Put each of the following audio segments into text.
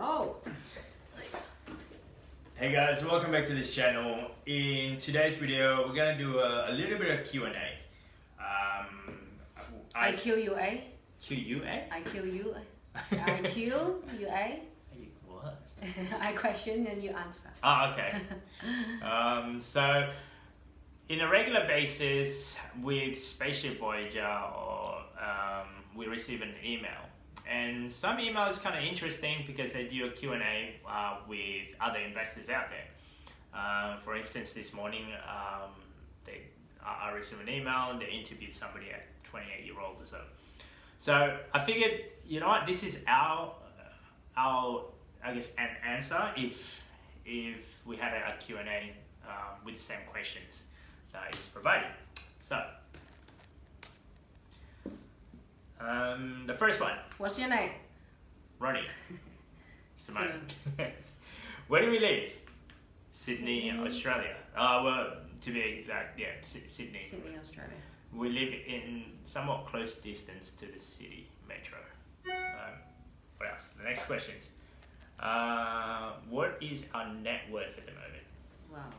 Hello. Hey guys, welcome back to this channel. In today's video, we're gonna do a little bit of Q&A. I kill you, eh? Q-U-A? I kill you. I kill you, eh? What? I question and you answer. Oh, okay. So, in a regular basis with Spaceship Voyager, or we receive an email. And some emails kind of interesting because they do a Q&A with other investors out there. For instance, this morning I received an email and they interviewed somebody at 28-year-old or so. So I figured, you know what, this is our I guess an answer if we had a Q&A with the same questions that is provided. So. The first one. What's your name? Ronnie. Simone. Where do we live? Sydney, Australia. Well, to be exact, yeah, Sydney. Sydney, Australia. We live in somewhat close distance to the city metro. What else? The next questions. What is our net worth at the moment? Wow.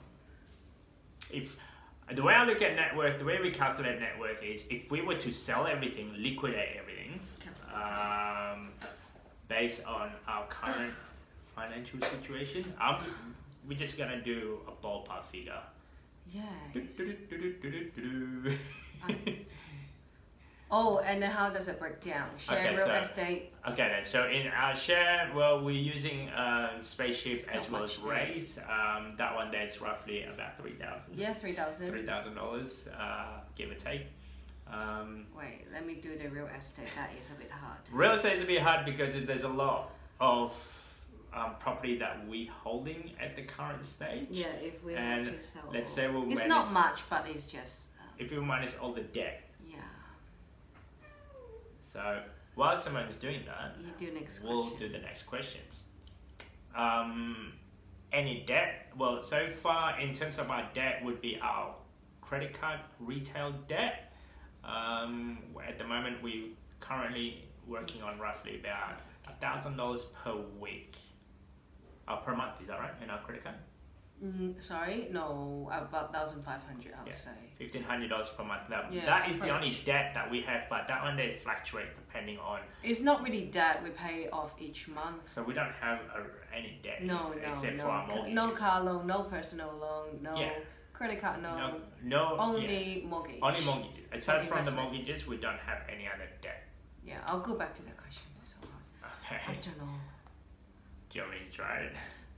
The way I look at net worth, the way we calculate net worth is if we were to sell everything, liquidate everything, based on our current financial situation, we're just gonna do a ballpark figure. Yes. Oh, and then how does it break down? Share, real estate. Okay then, so in our share, well, we're using Spaceship as well as Raise. That one there's roughly about $3,000. Yeah, $3,000. $3,000, give or take. Wait, let me do the real estate. That is a bit hard. Real estate is a bit hard because there's a lot of property that we holding at the current stage. Yeah, if we want to sell. Let's say we'll it's manage, not much, but it's just. If we manage all the debt. Yeah. So while someone's doing that, we'll do the next questions. Any debt? Well, so far in terms of our debt would be our credit card retail debt. At the moment, we currently working on roughly about $1,000 per week. Per month, is that right? In our credit card? Sorry, no, about 1,500. I would say. $1,500 per month. That is the only debt that we have, but that one they fluctuate depending on. It's not really debt. We pay off each month. So we don't have any debt except for our mortgages. No car loan, no personal loan, no credit card, no only mortgage. Only mortgages. Aside from the mortgages, we don't have any other debt. Yeah, I'll go back to that question. It's so hard. Okay. I don't know. Do you want me to try it?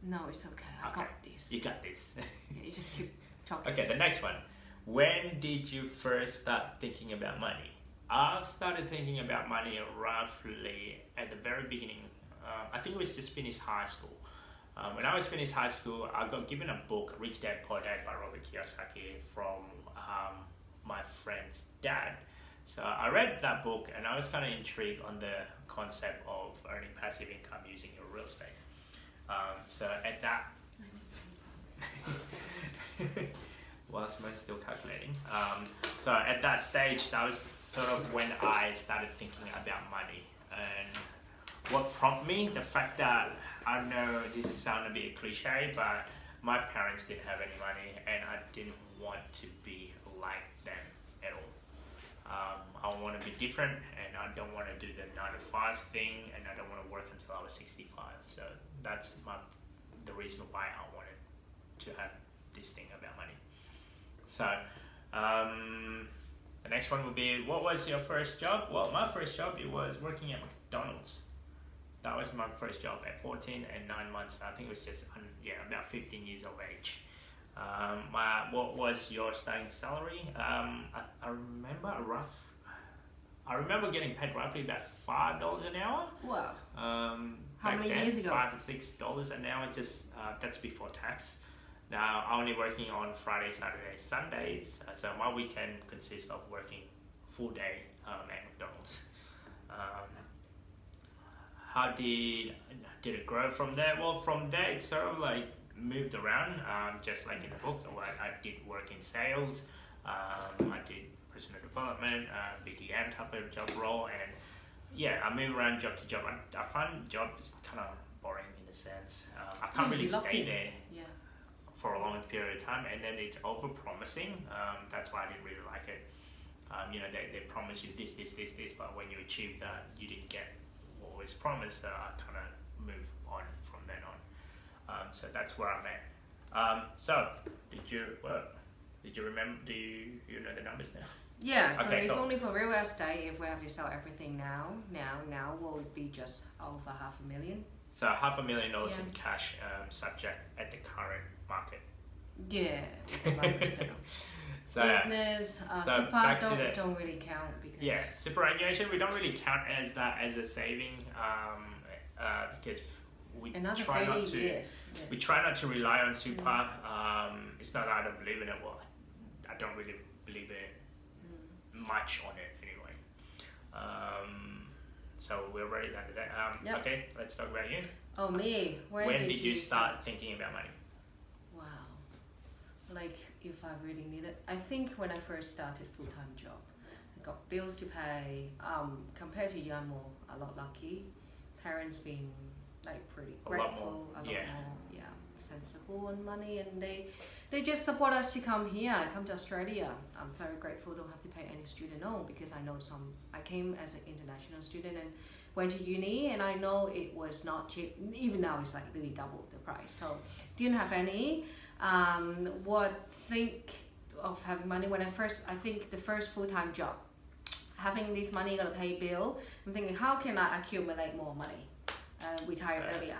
No, it's okay. I got this. You got this. Yeah, you just keep talking. Okay, the next one. When did you first start thinking about money? I've started thinking about money roughly at the very beginning. I think it was just finished high school. When I was finished high school, I got given a book, Rich Dad Poor Dad by Robert Kiyosaki, from my friend's dad. So I read that book and I was kind of intrigued on the concept of earning passive income using your real estate. So at that, whilst I'm still calculating, so at that stage, that was sort of when I started thinking about money. And what prompted me, the fact that, I know this is sounding a bit cliche, but my parents didn't have any money and I didn't want to be like them at all. I want to be different and I don't want to do the 9-to-5 thing and I don't want to work until I was 65. So that's the reason why I wanted to have this thing about money. So the next one would be, what was your first job? Well, my first job, it was working at McDonald's. That was my first job at 14 and 9 months. I think it was just about 15 years of age. What was your starting salary? I remember getting paid roughly about $5 an hour. Wow. How many years ago? $5 to $6 an hour. Just that's before tax. Now I'm only working on Fridays, Saturdays, Sundays. So my weekend consists of working full day at McDonald's. How did it grow from there? Well, from there it sort of like moved around, just like in the book. I did work in sales, I did personal development, BDM type of job role, and yeah, I move around job to job. I find job is kind of boring in a sense. I can't really stay there Yeah. for a long period of time, and then it's over promising. That's why I didn't really like it. They promise you this, but when you achieve that, you didn't get what was promised. So I kind of move on from then on. So that's where I'm at. So did you remember? Do you know the numbers now? Yeah, so Okay, if cool. only for real estate, if we have to sell everything now will it be just over $500,000? So $500,000 Yeah. in cash, subject at the current market. Yeah, with the bonus still. So Business, so super back to don't really count because yeah, superannuation we don't really count as that as a saving, because we another try 30 not to. years. Yeah. We try not to rely on super. It's not that I don't believe in it. Well, I don't really believe in it much on it anyway. So we're already done today. Yep. Okay, let's talk about you. Oh, me. When did you start thinking about money? Wow. Like if I really need it. I think when I first started full-time job, I got bills to pay. Compared to you, I'm a lot lucky. Parents being like pretty A lot grateful, more, a lot yeah. more, sensible on money, and they just support us to come here, come to Australia. I'm very grateful. Don't have to pay any student loan because I know I came as an international student and went to uni, and I know it was not cheap. Even now, it's like really double the price. So didn't have any. Think of having money when I think the first full-time job, having this money gonna pay bill. I'm thinking, how can I accumulate more money? Retire earlier.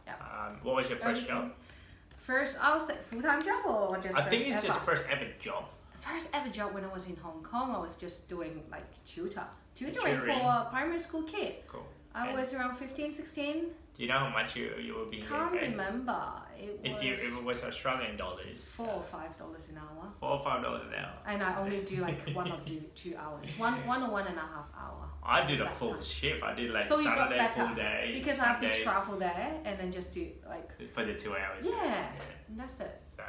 Yeah. What was your first job? First, I'll say full-time job or just I first think it's ever? just first ever job. First ever job when I was in Hong Kong, I was just doing like tutoring Tutoring. for a primary school kid. Cool. I And was around 15, 16. do you know how much you were being Can't paid? remember. It was If it was Australian dollars. $4 or $5 an hour. $4 or $5 an hour. And I only do like 1 or 2 hours. One or 1.5 hour. I did a that full time. shift. I did like So you got Saturday better full day. because I have to Sunday travel there and then just do like for the 2 hours. yeah. And that's it. So,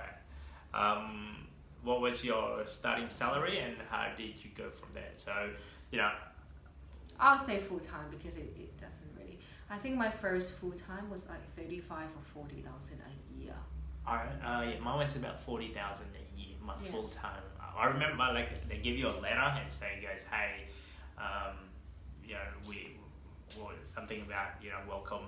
what was your starting salary and how did you go from there? So, I'll say full time because it doesn't really. I think my first full time was like 35 or 40,000 a year. yeah, mine was about 40,000 a year. My Yeah. full time. I remember like they give you a letter and say, guys, hey, we something about welcome.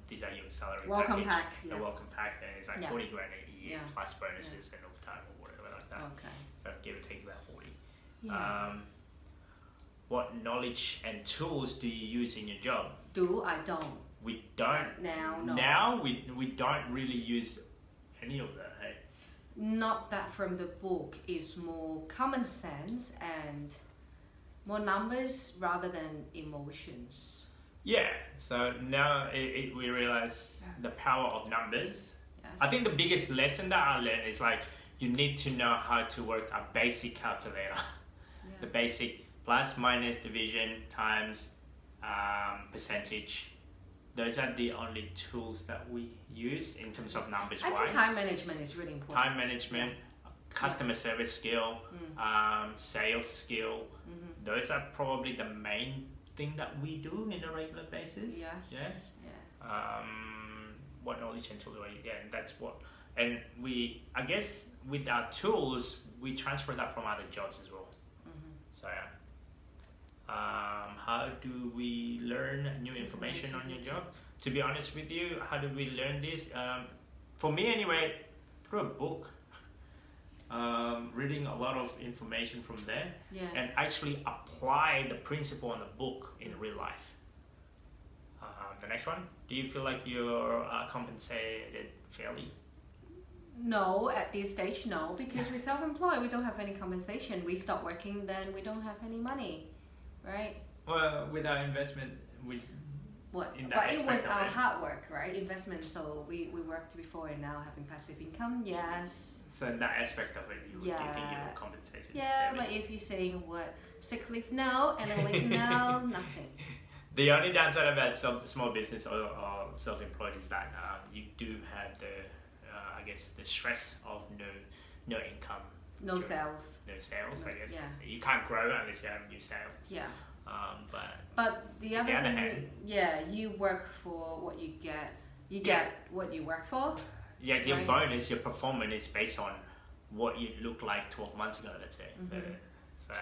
These are your salary Welcome package. pack, The yeah. welcome pack, and it's like Yeah. 40 grand a year Yeah. plus bonuses and overtime or whatever like that. Okay. So give or take about 40. Yeah. What knowledge and tools do you use in your job? I don't. We don't. Now, no. Now we don't really use any of that. Hey? Not that from the book. It's more common sense and more numbers rather than emotions. Yeah. So now we realize the power of numbers. Yes. I think the biggest lesson that I learned is like you need to know how to work a basic calculator. Yeah. The basic plus, minus, division, times, percentage. Those are the only tools that we use in terms of numbers I think wise. time management is really important. Time management, customer service skill, sales skill. Mm-hmm. Those are probably the main thing that we do in a regular basis. Yes. Yeah. What knowledge and tools? Yeah, and that's what. And I guess with our tools, we transfer that from other jobs as well. Mm-hmm. So yeah. How do we learn new information on your job? To be honest with you, how do we learn this? For me anyway, through a book. Reading a lot of information from there and actually apply the principle on the book in real life. The next one, do you feel like you're compensated fairly? No, at this stage, no, because we're self-employed. We don't have any compensation. We stop working, then we don't have any money, right? Well, with our investment, What? In that But it was aspect of our it. hard work, right? Investment. So we worked before and now having passive income. Yes. So in that aspect of it, you think you Yeah. were compensated Yeah, fairly? but if you're saying what sick leave, no, and then leave, no, nothing. The only downside about small business or self-employed is that you do have I guess, the stress of no income. No sales. No sales, I guess. Yeah. You can't grow unless you have new sales. Yeah. But the other other thing, hand, you work for what you get. You get what you work for. Yeah, your right? bonus, your performance is based on what you looked like 12 months ago, let's say. So,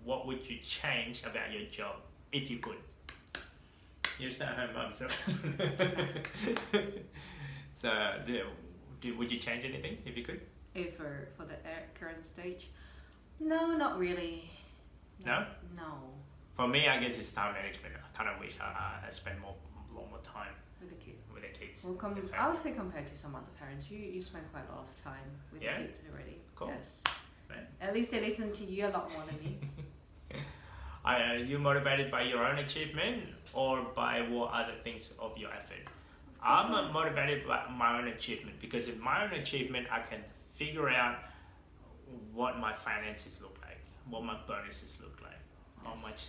what would you change about your job if you could? You're stay at home mum, so. So, would you change anything if you could? If for the current stage, no, not really. No? No. For me, I guess it's time management. I kind of wish I spent a lot more time With the kids. with the kids. Well, I would say compared to some other parents, you spend quite a lot of time with the kids already. Cool. Yes. Right. At least they listen to you a lot more than me. Are you motivated by your own achievement or by what other things of your effort? I'm motivated by my own achievement, because in my own achievement, I can figure out what my finances look like, what my bonuses look like, how much,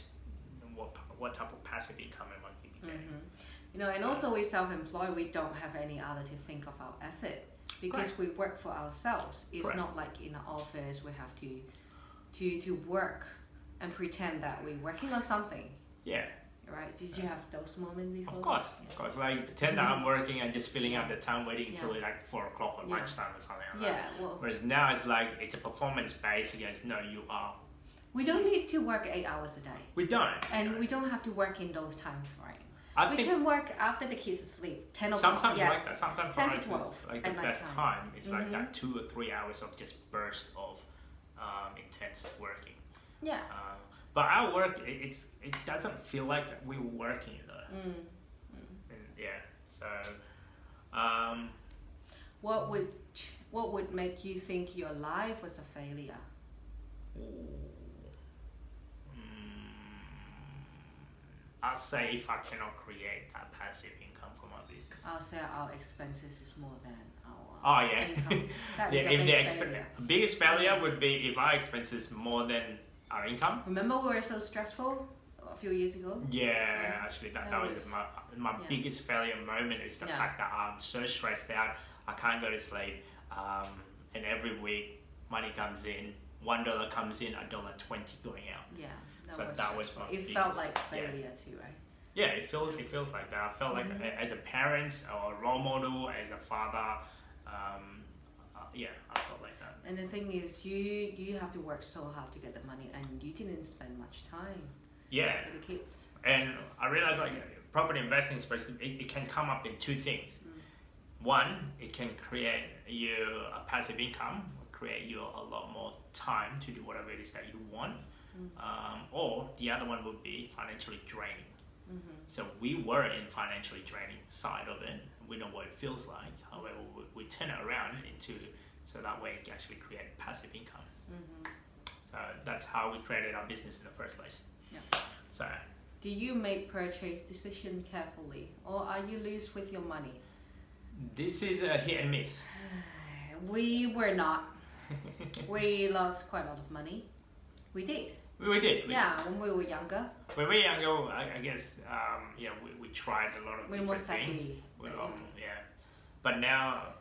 what type of passive income am I getting. And also we're self-employed. We don't have any other to think of our effort, because we work for ourselves. It's not like in an office we have to work and pretend that we're working on something. Yeah. Right? Did you have those moments before? Of course. Like pretend that I'm working and just filling up the time waiting until like 4 o'clock or lunchtime or something like that. Well, whereas now it's like it's a performance based. Yes, no, you are. We don't need to work 8 hours a day. We don't. And we don't have to work in those time frames. We can work after the kids sleep, 10 o'clock. Sometimes like that. Sometimes 10 to 12. Like the best time is like that 2 or 3 hours of just burst of intense working. Yeah. But our work, it doesn't feel like we're working though. And so. What would make you think your life was a failure? I'll say if I cannot create that passive income from my business. I'll say our expenses is more than our income. That is a big failure. Biggest failure would be if our expenses more than our income. Remember we were so stressful a few years ago? Yeah. Actually that was my biggest failure moment, is the fact that I'm so stressed out, I can't go to sleep, and every week money comes in, $1 comes in, $1.20 going out. Yeah. That was my biggest, felt like failure too, right? Yeah, it feels like that. I felt like as a parent or a role model, as a father, I felt like that. And the thing is, you have to work so hard to get the money, and you didn't spend much time with the kids. And I realized like property investing is supposed to, it can come up in two things. One, it can create you a passive income, create you a lot more time to do whatever it is that you want. Or the other one would be financially draining. So we were in financially draining side of it. We know what it feels like. However, we turn it around so that way it can actually create passive income. So that's how we created our business in the first place. So, do you make purchase decision carefully, or are you loose with your money? This is a hit and miss. We were not. We lost quite a lot of money. We did. We did. When we were younger. When we were younger, I guess, we tried a lot of different things. But now,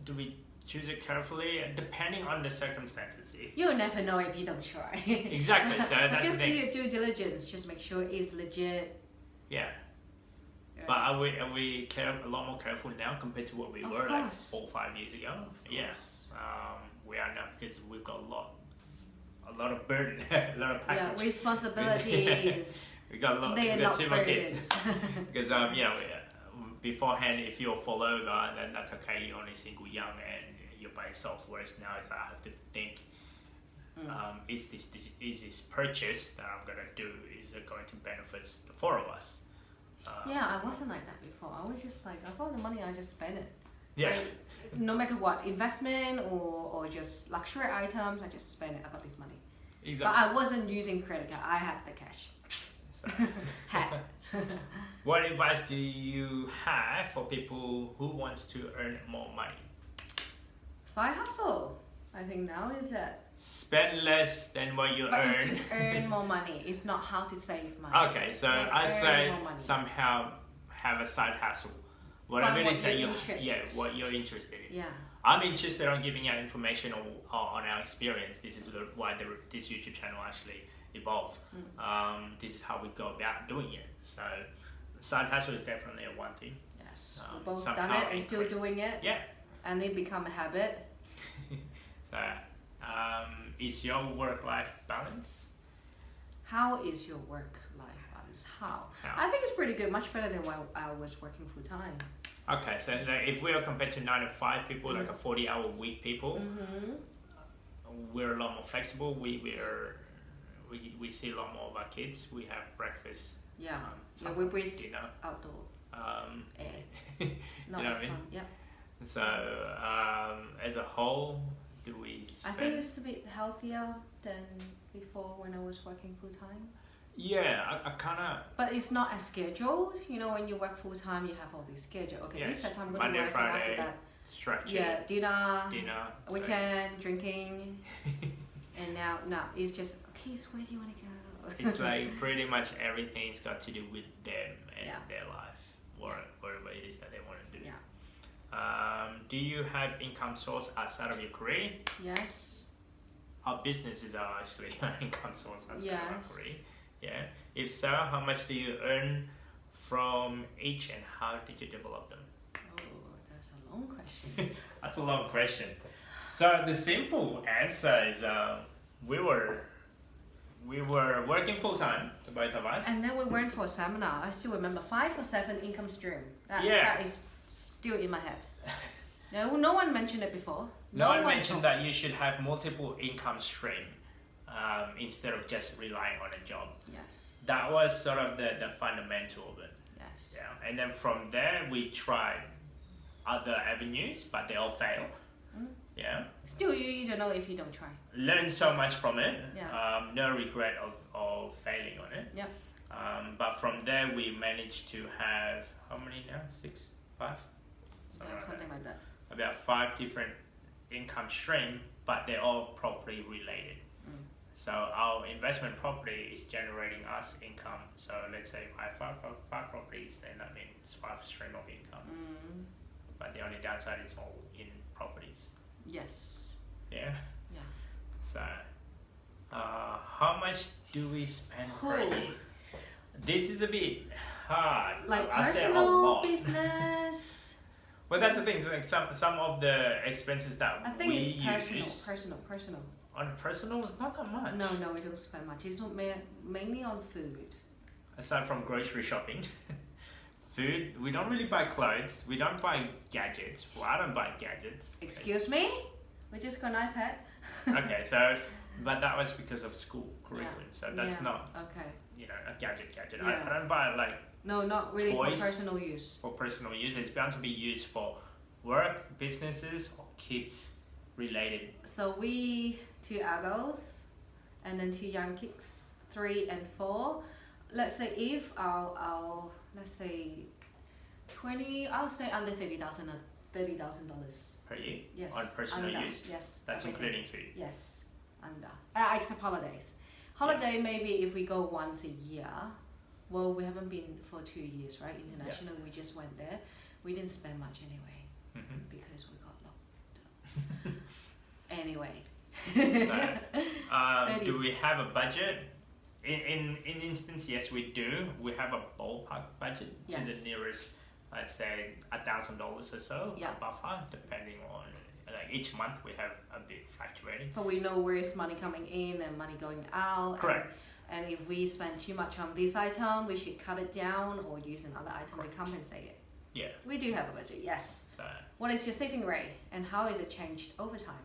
do we choose it carefully? Depending on the circumstances. You'll never know if you don't try. Exactly. So that's just the thing. do your due diligence. Just make sure it's legit. Yeah. But are we a lot more careful now compared to what we were like 4 or 5 years ago? Yes. We are now, because we've got a lot of burden, a lot of package. Yeah, responsibilities. we got two more kids. Because beforehand, if you fall over, then that's okay. You're only single, young, and you're by yourself. Whereas now, I have to think: is this purchase that I'm gonna do, is it going to benefit the 4 of us? I wasn't like that before. I was just like, I found the money, I just spend it. Yeah. Like, no matter what, investment or just luxury items, I just spend it. I got this money. Exactly. But I wasn't using credit card. I had the cash. What advice do you have for people who wants to earn more money? Side hustle. I think now is that. Spend less than what you earn. But it's to earn more money. It's not how to save money. Okay, so I say somehow have a side hustle. Whatever it is that what you're interested in. Yeah. I'm interested on giving out information on our experience. This is why this YouTube channel actually evolve. This is how we go about doing it. So side hustle is definitely a one thing. Yes, we both done it and still doing it. Yeah. And it become a habit. So is your work-life balance? How is your work-life balance? How? I think it's pretty good, much better than while I was working full-time. Okay, so like, if we are compared to 9 to 5 people, like a 40-hour week people, we're a lot more flexible. We see a lot more of our kids. We have breakfast. Yeah, we breathe dinner, outdoor air. you know what I mean? Yeah. So as a whole, do we spend... I think it's a bit healthier than before when I was working full-time. Yeah, I kind of... But it's not as scheduled. You know, when you work full-time, you have all this schedule. Okay, yes. this time I'm going to work, Friday, and after that... structure. Yeah, dinner, weekend, so. Drinking. And now, it's just, okay, so where do you want to go? It's like pretty much everything's got to do with them and their life, whatever it is that they want to do. Yeah. Do you have income source outside of your career? Yes. Our businesses are actually an income source outside of our career. Yeah. If so, how much do you earn from each, and how did you develop them? Oh, that's a long question. That's a long question. So the simple answer is we were working full time, the both of us. And then we went for a seminar. I still remember 5 or 7 income stream. That is still in my head. No one mentioned it before. No one mentioned that you should have multiple income stream instead of just relying on a job. Yes. That was sort of the fundamental of it. Yes. Yeah. And then from there we tried other avenues, but they all failed. Yeah. Still, you don't know if you don't try. Learn so much from it. Yeah. No regret of failing on it. Yeah. But from there we managed to have how many now? 6, 5? Something like that. About 5 different income stream, but they're all property related. So our investment property is generating us income. So let's say if I have 5 properties, then that means 5 stream of income. But the only downside is all in properties. Yes. Yeah. Yeah. So how much do we spend per year? This is a bit hard. Like I personal business. Well, that's the thing. It's like some of the expenses that I think it's use. personal. On personal, it's not that much. No, we don't spend much. It's mainly on food. Aside from grocery shopping, food. We don't really buy clothes. We don't buy gadgets. Well, I don't buy gadgets. Excuse me? We just got an iPad. Okay, so but that was because of school curriculum. So that's not a gadget. Yeah. I don't buy like not really toys for personal use. For personal use, it's bound to be used for work, businesses, or kids related. So we 2 adults, and then 2 young kids, 3 and 4. Let's say if our let's say 20, I'll say under $30,000 per year. Yes. On personal use. Yes. That's including food. Yes, under. Except holidays. Holiday maybe if we go once a year. Well, we haven't been for 2 years, right? International, we just went there. We didn't spend much anyway because we got locked up. Anyway. So, do we have a budget? In instance, yes, we do. We have a ballpark budget to the nearest, let's say, $1,000 or so, a buffer, depending on, like each month we have a bit fluctuating. But we know where is money coming in and money going out. Correct. And if we spend too much on this item, we should cut it down or use another item to compensate it. Yeah. We do have a budget, yes. So, what is your saving rate and how is it changed over time?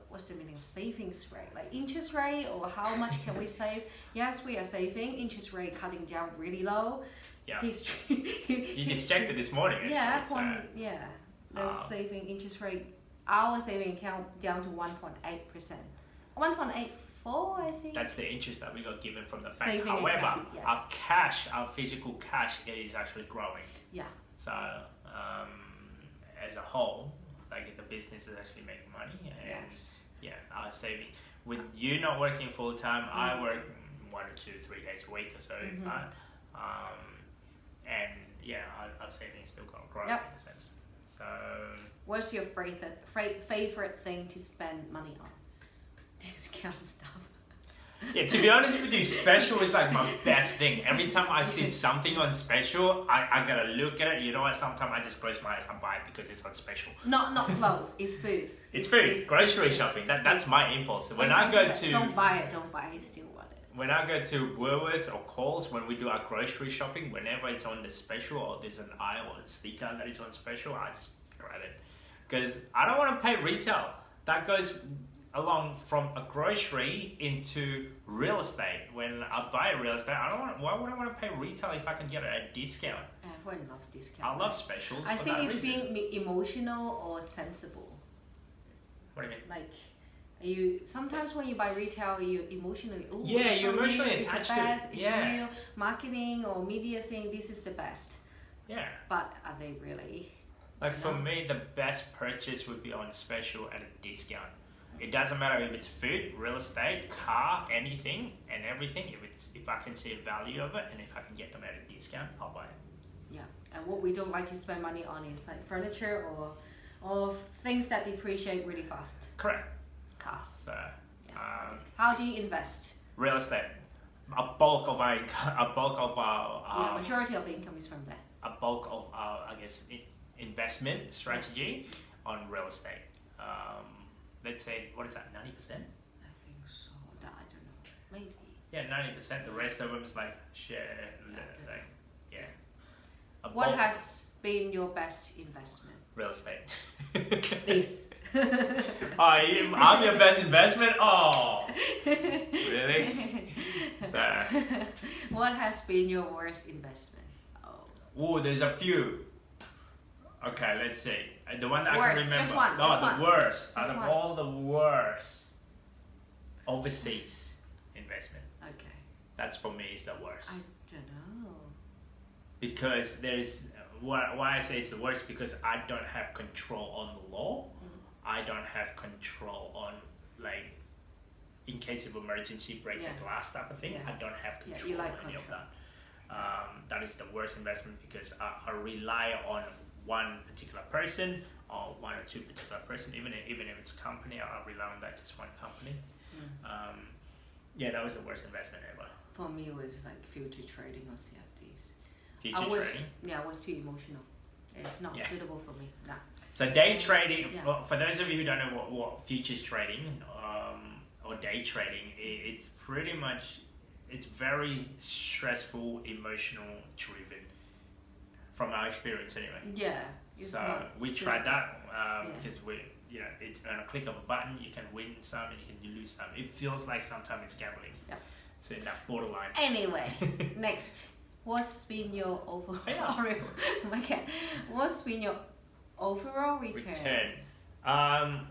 What's the meaning of savings rate? Like interest rate or how much can we save? Yes, we are saving. Interest rate cutting down really low. Yeah. You just checked it this morning. Actually, the saving interest rate, our saving account down to 1.8%. 1.84, I think. That's the interest that we got given from the bank. Saving However, account, yes. our physical cash is actually growing. Yeah. So as a whole, like the business is actually making money, and our saving. With you not working full time, I work 1 or 2, 3 days a week or so, but and our savings still growing in a sense. So, what's your favorite thing to spend money on? Discount stuff. Yeah, to be honest with you, special is like my best thing. Every time I see something on special, I gotta look at it. You know what? Sometimes I just close my eyes and buy it because it's on special. Not clothes. It's food. It's food. Grocery shopping. That's my impulse. When I go to don't buy it. Still want it. when I go to Woolworths or Coles, when we do our grocery shopping, whenever it's on the special or there's an aisle or a sticker that is on special, I just grab it because I don't want to pay retail. That goes along from a grocery into real estate. When I buy real estate, why would I want to pay retail if I can get a discount? Everyone loves discounts. I love specials. I for think that it's reason. being emotional or sensible. What do you mean? Like, you sometimes when you buy retail, you emotionally Yeah, it's you're so emotionally new, attached it's the to it. best, it's Yeah. new, marketing or media saying this is the best. Yeah. But are they really? Like for No. me, the best purchase would be on special at a discount. It doesn't matter if it's food, real estate, car, anything and everything. If I can see a value of it and if I can get them at a discount, I'll buy it. Yeah. And what we don't like to spend money on is like furniture or things that depreciate really fast. Correct. Cars. So, Yeah. Okay. How do you invest? real estate. A bulk of our Majority of the income is from there. a bulk of our, I guess, investment strategy on real estate. Let's say, what is that, 90%? I think so. That I don't know. Maybe. Yeah, 90%. The rest of them is like share, like, yeah. A What bulk- has been your best investment? real estate? This. I'm your best investment? Oh, really? So, What has been your worst investment? Oh. there's a few. Okay, let's see. The one that I Worst, can remember. just one, No, just the one. worst. Just Out of one. all the worst, overseas investment. Okay. That's for me is the worst. I don't know. Because there's why I say it's the worst because I don't have control on the law. I don't have control on like in case of emergency break Yeah. the glass type of thing. Yeah. I don't have Yeah, control you like on any of control. that. That is the worst investment because I rely on one particular person or one or two particular person. Even if it's company, I rely on that just one company. Yeah, that was the worst investment ever. For me, it was like future trading or CFDs. Future trading. I was too emotional. It's not Yeah. suitable for me. Nah. So day trading, Yeah. for those of you who don't know what futures trading or day trading, it's pretty much, it's very stressful, emotional driven from our experience anyway. Yeah. It's So not we suitable. tried that Yeah. because it's on a click of a button, you can win some and you can lose some. It feels like sometimes it's gambling. Yeah. So in that borderline. Anyway, next. What's been your overall Yeah. my cat. What's been your overall return?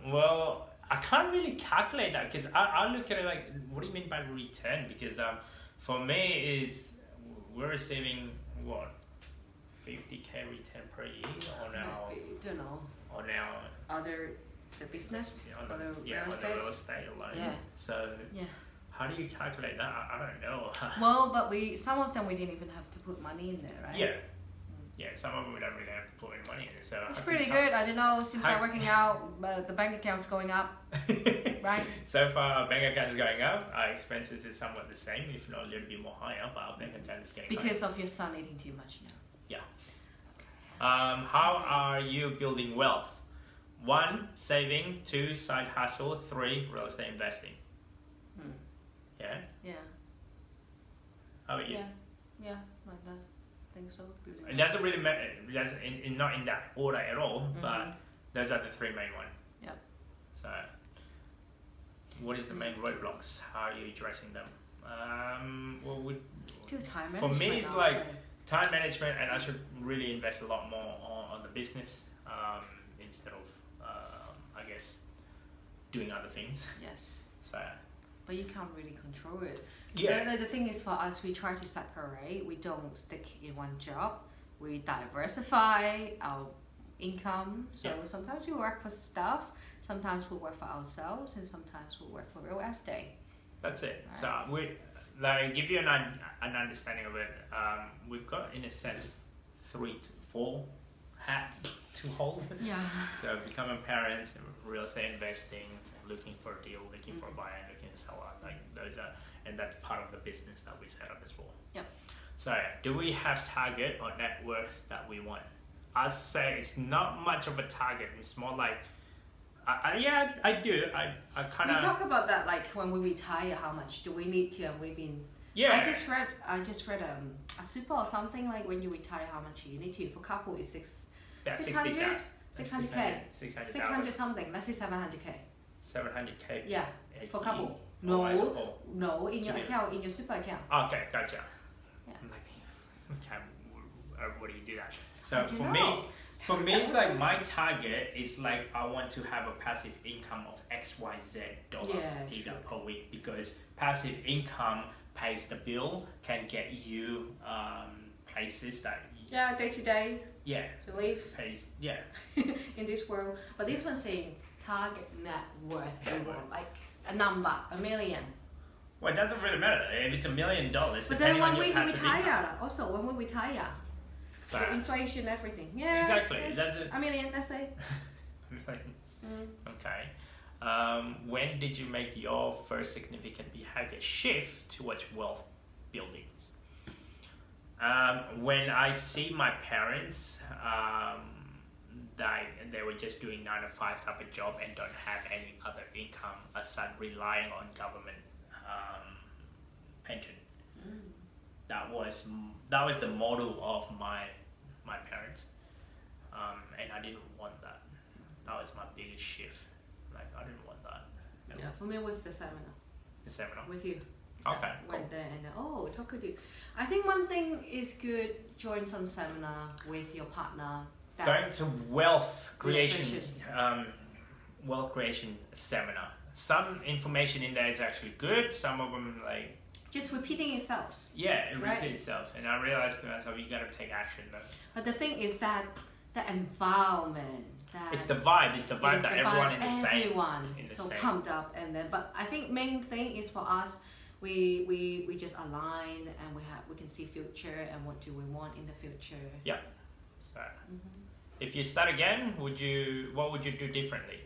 Well, I can't really calculate that because I look at it like, what do you mean by return? Because for me is we're receiving what 50k return per year on our Maybe, don't know. The business, on other the real estate. real estate alone. Yeah. So Yeah. how do you calculate that? I don't know. Well, but some of them we didn't even have to put money in there, right? Yeah. Yeah, some of them we don't really have to put any money in. So It's I pretty can good. I don't know. Since How- I'm working out, but the bank account's going up, right? So far, our bank account is going up. Our expenses is somewhat the same, if not a little bit more higher. But our bank account is getting Because of your son eating too much now. higher. How are you building wealth? 1, saving. 2, side hustle. 3, real estate investing. Hmm. Yeah. Yeah. How about you? Yeah, like that. Think so. It doesn't really matter. It doesn't not in that order at all. But those are the 3 main ones. Yep. So, what is the main roadblocks? How are you addressing them? Still time For management. me, it's I'll like say. time management, and I should really invest a lot more on the business instead of, I guess, doing other things. Yes. So, But you can't really control it. yeah, The thing is, for us, we try to separate. We don't stick in one job. We diversify our income. So Yeah. sometimes we work for stuff, sometimes we work for ourselves, and sometimes we work for real estate. that's it. Right. So, like, give you an understanding of it. We've got, in a sense, 3 to 4 hats to hold. Yeah. So, becoming parents, real estate investing, looking for a deal, looking for a buyer, looking for a seller. Like those are, and that's part of the business that we set up as well. Yep. So do we have target or net worth that we want? I'd say it's not much of a target. It's more like, yeah, I do. I kind We of. talk about that like when we retire, how much do we need to, and we've been. Yeah. I just read a super or something like when you retire, how much you need to. For couple is About 600, 600k, 600 600 something. Let's say 700k. 700k. Yeah, for couple. Oh, No, as a whole. no, in your Together. account, in your super account. Okay, gotcha. Yeah. I'm like, okay, what do you do that? I So don't for know. me, it's like my target is like I want to have a passive income of XYZ dollar Yeah, either true. per week, because passive income pays the bill, can get you places that Yeah, day to day yeah to live pays yeah in this world. But this one's saying target net worth. Net We worth. want like a number, a million. Well, it doesn't really matter if it's $1 million. But then Depending on when your we passive income. retire, also when we retire, So the inflation, everything. Yeah, exactly. yes, That's it. a million, let's say. Okay. When did you make your first significant behavior shift towards wealth building? When I see my parents, they were just doing 9 to 5 type of job and don't have any other income aside relying on government pension. That was the model of my parents, and I didn't want that. That was my biggest shift. Like I didn't want that. Yeah, for me it was the seminar The seminar. with you. Okay, cool. Went there and talk to you. I think one thing is good, join some seminar with your partner. Going to wealth creation, creation. wealth creation seminar. Some information in there is actually good. Some of them like Just repeating itself. yeah, it Right. repeats itself. And I realized to myself, you gotta take action though. But the thing is that the environment, that It's the vibe. It's the vibe that the everyone vibe, in the same. everyone in is the so same. pumped up, and then. But I think main thing is for us, we just align and we can see future and what do we want in the future. So, if you start again, what would you do differently?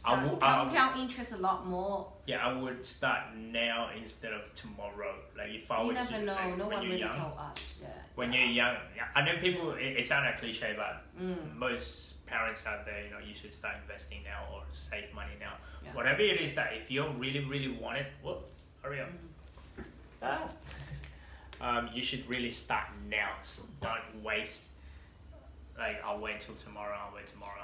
Compound interest a lot more. Yeah, I would start now instead of tomorrow. Like if I You would never to, know. like, No when one you're really young, told us. Yeah. when yeah. you're young, I know people. It sounds like cliche, but Mm. most parents out there, you should start investing now or save money now. Yeah. Whatever it is that if you really, really want it, hurry up. You should really start now. Don't waste. Like I'll wait till tomorrow.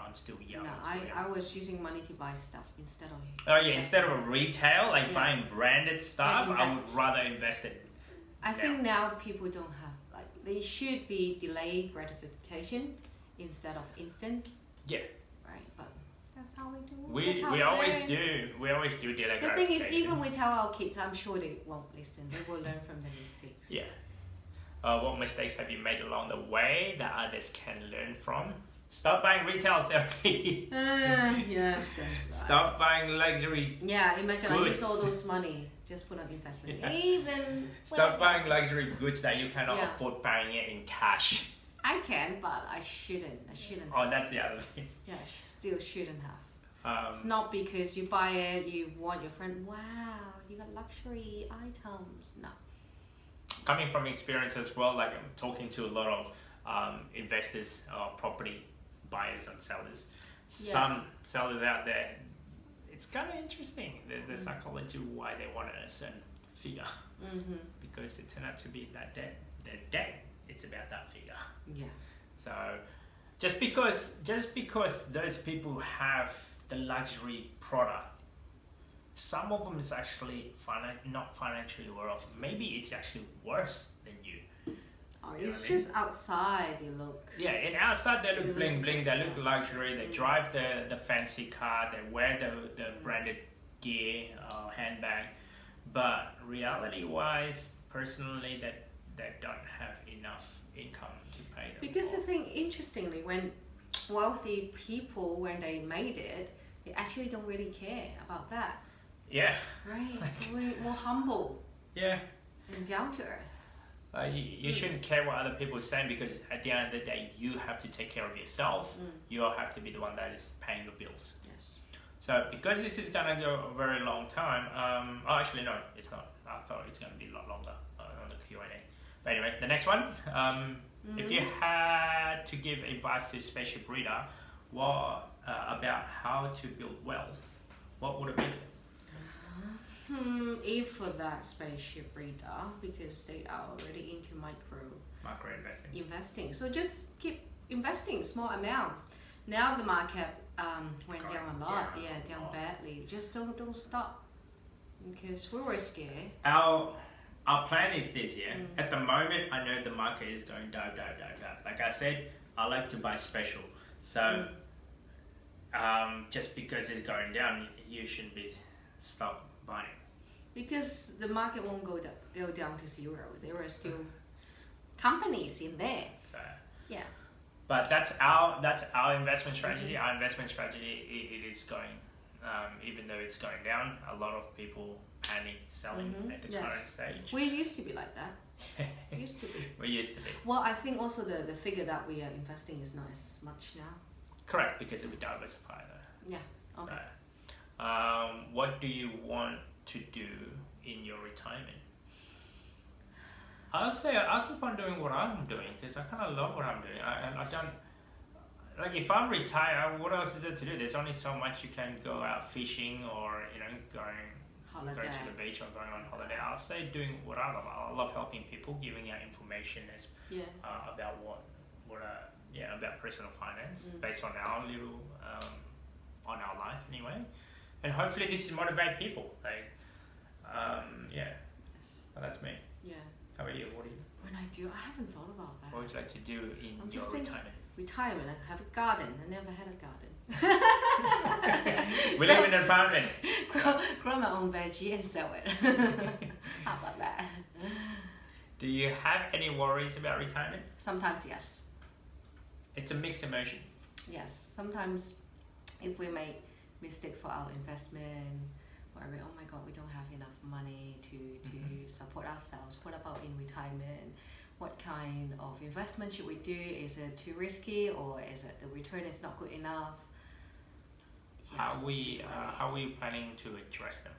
I'm still young. No, I was using money to buy stuff instead of. Oh yeah, instead of a retail, like Yeah. buying branded stuff, I would invest. rather invest it. I think now people don't have they should be delayed gratification instead of instant. Yeah. Right, but that's how we do. We That's how we always learn. do. We always do delay The thing is, gratification. even we tell our kids, I'm sure they won't listen. They will learn from the mistakes. Yeah. What mistakes have you made along the way that others can learn from? Stop buying retail therapy. Yes, that's right. Stop buying luxury. Yeah, imagine I use goods. all those money just put on investment. Yeah. Even Stop buying luxury goods that you cannot Yeah. afford buying it in cash. I can, but I shouldn't. I shouldn't. Oh, that's the other thing. Yeah, still shouldn't have. It's not because you buy it, you want your friend. Wow, you got luxury items. No. Coming from experience as well, like I'm talking to a lot of investors, property buyers and sellers. Yeah. Some sellers out there, it's kind of interesting the psychology why they want a certain figure, because it turned out to be that debt. Their debt, it's about that figure. Yeah. So just because those people have the luxury product, some of them is actually not financially well off. Maybe it's actually worse than you. Oh, You know it's what I mean? just outside you look. Yeah, and outside they look They bling look- bling, they look yeah. luxury, they drive the fancy car, they wear the branded gear, handbag. But reality wise, personally, they don't have enough income to pay them. Because for- I think interestingly, when wealthy people when they made it, they actually don't really care about that. yeah, Right? We're more humble yeah. and down to earth. You shouldn't care what other people are saying, because at the end of the day, you have to take care of yourself. You have to be the one that is paying your bills. Yes. So because this is gonna go a very long time, actually no, it's not. I thought it's gonna be a lot longer on the Q&A. But anyway, the next one. If you had to give advice to a spaceship reader, what about how to build wealth, what would it be? If for that spaceship reader, because they are already into micro investing, so just keep investing small amount. Now the market went down a lot, down badly. Just don't stop, because we were scared. Our plan is this, At the moment, I know the market is going dive. Like I said, I like to buy special. So just because it's going down, you shouldn't be stop buying. Because the market won't go down to zero. There are still companies in there. So, yeah. But that's our investment strategy. Our investment strategy, it is going, even though it's going down, a lot of people panic selling at the current stage. We used to be like that. We used to be. Well, I think also the figure that we are investing is not as much now. Correct, because we diversify though. Yeah. Okay. So, what do you want to do in your retirement? I'll say I'll keep on doing what I'm doing, because I kind of love what I'm doing. I don't, like, if I'm retired, what else is there to do? There's only so much you can go out fishing, or going to the beach, or going on holiday. I'll say doing what I love. I love helping people, giving out information about about personal finance based on our little on our life anyway, and hopefully this is motivate people. Like, well, that's me. Yeah. How about you? What do you? When I do, I haven't thought about that. What would you like to do in your retirement? Retirement, I have a garden. I never had a garden. We live in an apartment. Grow my own veggie and sell it. How about that? Do you have any worries about retirement? Sometimes, yes. It's a mixed emotion. Yes. Sometimes, if we make mistake for our investment, or oh my God, we don't have enough money to support ourselves. What about in retirement? What kind of investment should we do? Is it too risky, or is it the return is not good enough? Yeah, how are we planning to address them?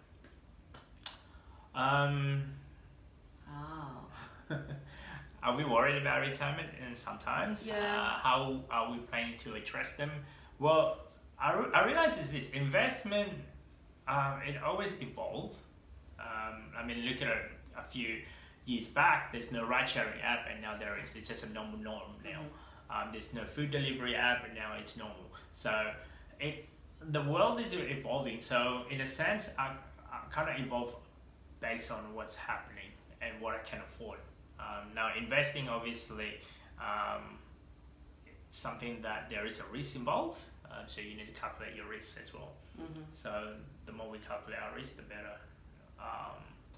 Are we worried about retirement? And sometimes, how are we planning to address them? Well, I realize is this investment. It always evolves. I mean, look at a few years back, there's no ride-sharing app, and now there is. It's just a norm now. There's no food delivery app, and now it's normal. So the world is evolving. So in a sense, I kind of evolve based on what's happening and what I can afford. Now, investing, obviously, it's something that there is a risk involved. So you need to calculate your risks as well. So the more we calculate our risk, the better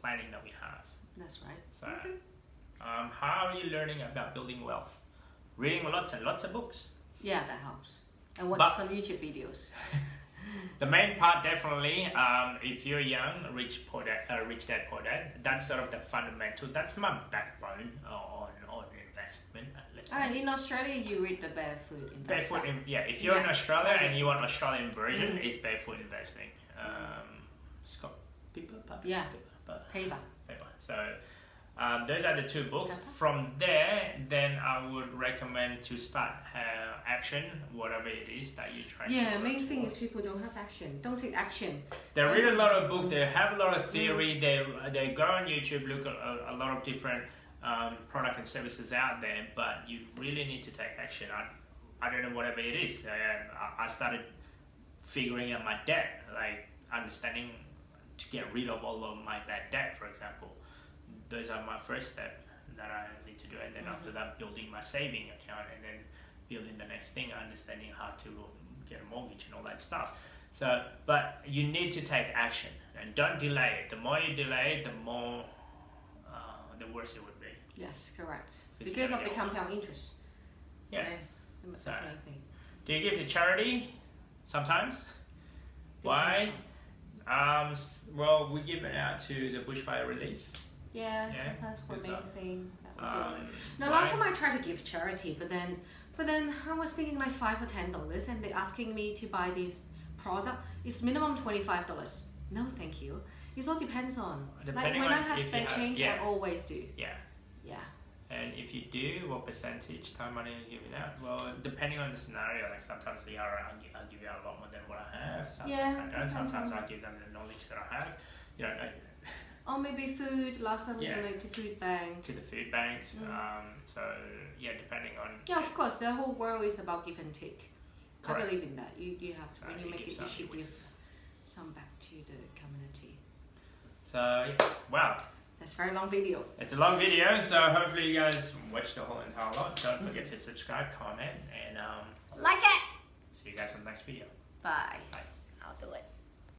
planning that we have. That's right. So, how are you learning about building wealth? Reading lots and lots of books. Yeah, that helps. And watch some YouTube videos. The main part, definitely, if you're young, Rich Dad Poor Dad, that's sort of the fundamental. That's my backbone on investment. And in Australia, you read the Barefoot Investing. If you're in Australia and you want Australian version, it's Barefoot Investing. It's got paper. So those are the two books. From there, then I would recommend to start action, whatever it is that you're trying to do. Yeah, main thing is people don't have action. Don't take action. They read a lot of books. They have a lot of theory. They go on YouTube, look at a lot of different product and services out there, but you really need to take action. I don't know, whatever it is. I started figuring out my debt, like understanding to get rid of all of my bad debt, for example. Those are my first step that I need to do, and then after that, building my saving account, and then building the next thing, understanding how to get a mortgage and all that stuff. So, but you need to take action, and don't delay it. The more you delay it, the more the worse it would be. Yes, correct. Because of the compound interest. Yeah. That's the main thing. Do you give to charity? Sometimes. Why? Well, we give it out to the bushfire relief. Yeah, Yeah, sometimes for because, main thing that we do it. Now, right. last time I tried to give charity, but then I was thinking like $5 or $10, and they're asking me to buy this product. It's minimum $25. No, thank you. It all depends on. Depending like when on I have if you spare have- change, yeah. I always do. Yeah. Yeah. And if you do, what percentage time money are you giving out? Well, depending on the scenario, like sometimes I'll give you out a lot more than what I have. Sometimes Yeah, I don't. depends Sometimes on- I give them the knowledge that I have. You know, Or maybe food. Last time we Yeah. donated to food bank. to the food banks. So yeah, depending on. Yeah, of course. The whole world is about give and take. Correct. I believe in that. You have to, So when you you make give it, some, you should you give some back to the community. So yeah, wow, That's a very long video. it's a long video. So hopefully you guys watch the whole entire lot. Don't forget to subscribe, comment, and Like it. see you guys on the next video. Bye. Bye. I'll do it.